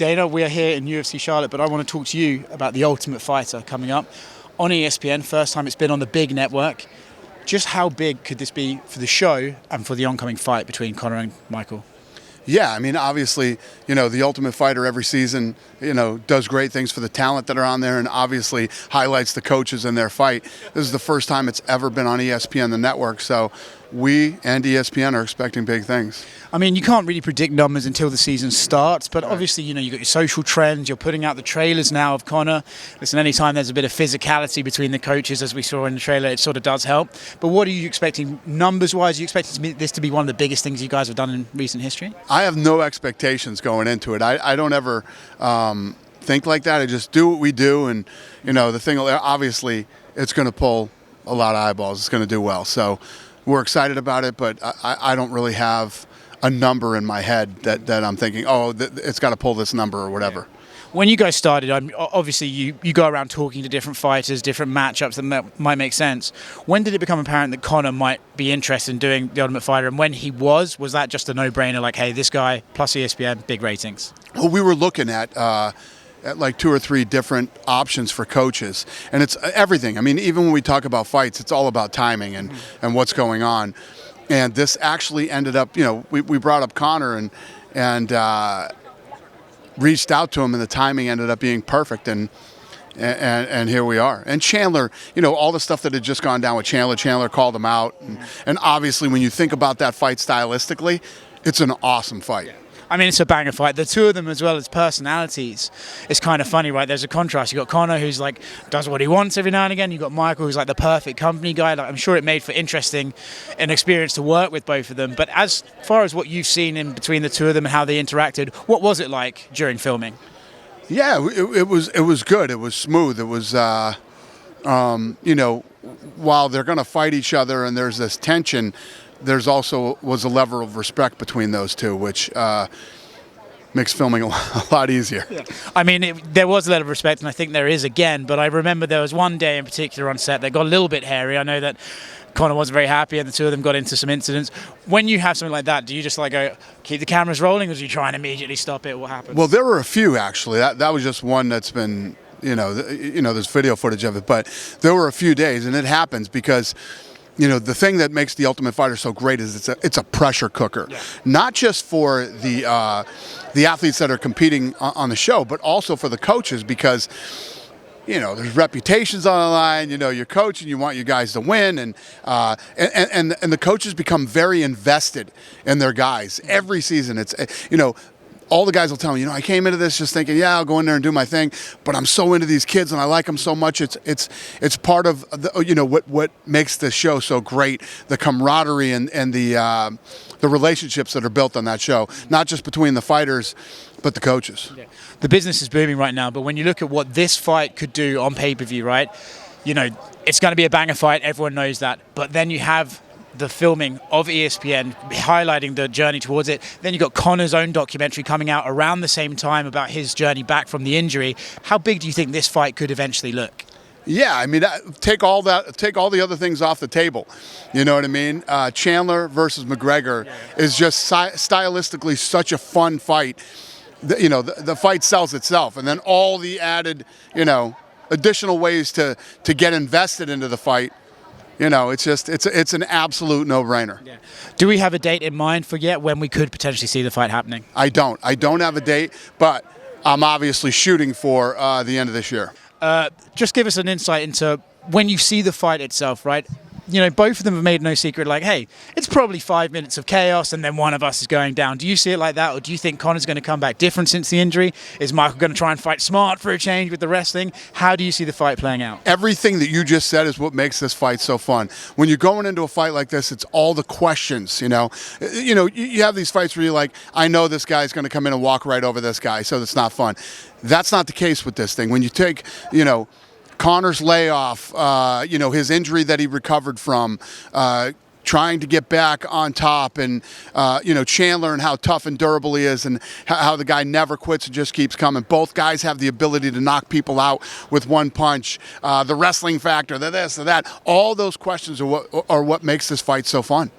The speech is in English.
Dana. We are here in UFC Charlotte, but I want to talk to you about The Ultimate Fighter coming up on ESPN. First time it's been on the big network. Just how big could this be for the show and for the oncoming fight between Conor and Michael? Yeah, I mean, obviously, The Ultimate Fighter every season, does great things for the talent that are on there and obviously highlights the coaches in their fight. This is the first time it's ever been on ESPN, the network, so we and ESPN are expecting big things. I mean, you can't really predict numbers until the season starts, but obviously, you've got your social trends, you're putting out the trailers now of Conor. Listen, anytime there's a bit of physicality between the coaches, as we saw in the trailer, it sort of does help. But what are you expecting numbers-wise? Are you expecting this to be one of the biggest things you guys have done in recent history? I have no expectations going into it. I don't ever think like that. I just do what we do, and, the thing, obviously, it's going to pull a lot of eyeballs. It's going to do well. So we're excited about it, but I don't really have a number in my head that I'm thinking, it's got to pull this number or whatever. Yeah. When you guys started, obviously you go around talking to different fighters, different matchups that might make sense. When did it become apparent that Conor might be interested in doing The Ultimate Fighter? And when he was that just a no-brainer, like, hey, this guy plus ESPN, big ratings? Well, we were looking at like 2 or 3 different options for coaches. And it's everything. I mean, even when we talk about fights, it's all about timing and what's going on. And this actually ended up, we brought up Conor and reached out to him, and the timing ended up being perfect. And here we are. And Chandler, all the stuff that had just gone down with Chandler called him out. And obviously, when you think about that fight stylistically, it's an awesome fight. Yeah. I mean, it's a banger fight. The two of them, as well as personalities, it's kind of funny, right? There's a contrast. You've got Conor, who's like, does what he wants every now and again. You've got Michael, who's like the perfect company guy. Like, I'm sure it made for interesting and experience to work with both of them. But as far as what you've seen in between the two of them and how they interacted, what was it like during filming? Yeah, it was good. It was smooth. It was, while they're going to fight each other and there's this tension, there's also was a level of respect between those two, which makes filming a lot easier. Yeah. I mean, there was a level of respect, and I think there is again, but I remember there was one day in particular on set that got a little bit hairy. I know that Conor wasn't very happy, and the two of them got into some incidents. When you have something like that, do you just go, keep the cameras rolling, or do you try and immediately stop it? What happens? Well, there were a few, actually. That was just one that's been, there's video footage of it, but there were a few days, and it happens because the thing that makes The Ultimate Fighter so great is it's a pressure cooker, not just for the athletes that are competing on the show, but also for the coaches, because there's reputations on the line. You're coaching, you want your guys to win, and the coaches become very invested in their guys every season. It's all the guys will tell me, I came into this just thinking, I'll go in there and do my thing, but I'm so into these kids and I like them so much. It's part of what makes the show so great, the camaraderie and the relationships that are built on that show, not just between the fighters, but the coaches. Yeah. The business is booming right now, but when you look at what this fight could do on pay-per-view, right? It's going to be a banger fight. Everyone knows that, but then you have the filming of ESPN highlighting the journey towards it. Then you've got Conor's own documentary coming out around the same time about his journey back from the injury. How big do you think this fight could eventually look? Yeah, I mean, take all the other things off the table. You know what I mean? Chandler versus McGregor is just stylistically such a fun fight. The fight sells itself, and then all the added, additional ways to get invested into the fight. It's an absolute no-brainer. Yeah. Do we have a date in mind for yet when we could potentially see the fight happening? I don't have a date, but I'm obviously shooting for the end of this year. Just give us an insight into when you see the fight itself, right? Both of them have made no secret, like, hey, it's probably 5 minutes of chaos and then one of us is going down. Do you see it like that, or do you think Conor's going to come back different since the injury? Is Michael going to try and fight smart for a change with the wrestling? How do you see the fight playing out? Everything that you just said is what makes this fight so fun. When you're going into a fight like this, it's all the questions, you have these fights where you're like, I know this guy's going to come in and walk right over this guy, so it's not fun. That's not the case with this thing. When you take, Conor's layoff, his injury that he recovered from, trying to get back on top, and Chandler and how tough and durable he is, and how the guy never quits and just keeps coming. Both guys have the ability to knock people out with one punch. The wrestling factor, the this, the that. All those questions are what makes this fight so fun.